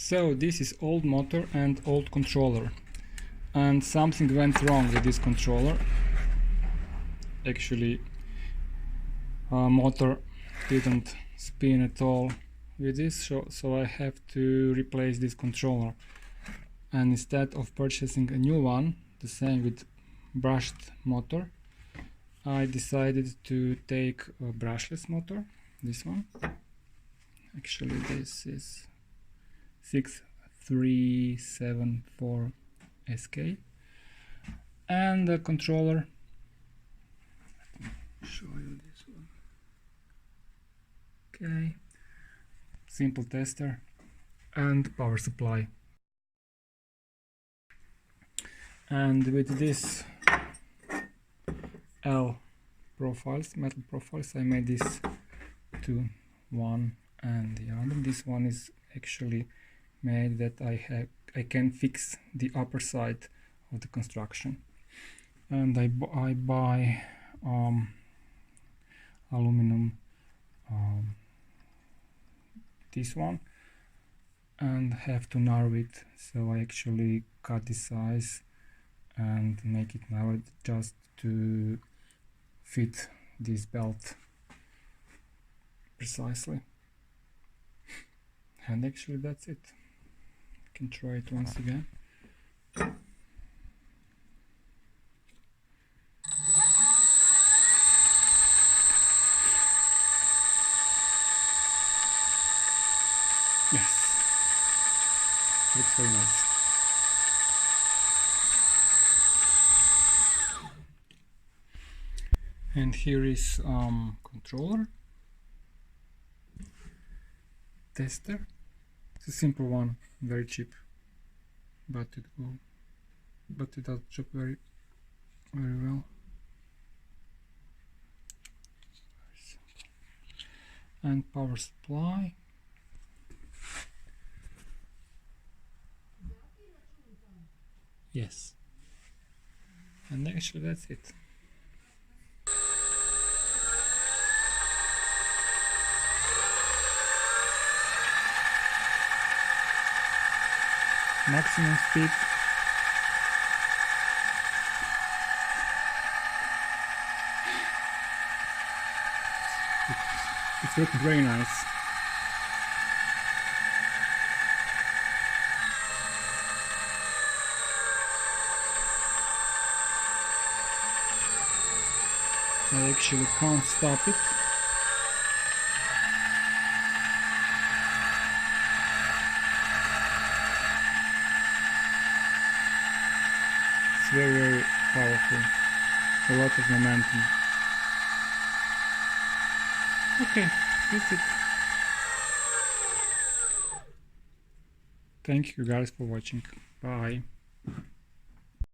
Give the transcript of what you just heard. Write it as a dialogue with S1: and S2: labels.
S1: So this is old motor and old controller, and something went wrong with this controller. Actually, motor didn't spin at all with this, so I have to replace this controller. And instead of purchasing a new one, the same with brushed motor, I decided to take a brushless motor, this one. Actually this is 6374 SK, and the controller, let me show you this one. Okay, simple tester and power supply. And with this L profiles, metal profiles, I made this two, one and the other. This one is actually made that I can fix the upper side of the construction, and I buy aluminum, this one, and have to narrow it, so I actually cut the size and make it narrow just to fit this belt precisely. And actually that's it. Can try it once again. Yes, looks very nice. And here is controller, tester. It's a simple one, very cheap, but it does job very well. And power supply. Yes. And actually that's it. Maximum speed. It's looking very nice. I actually can't stop it. It's very powerful, a lot of momentum. Okay, that's it. Thank you guys for watching. Bye.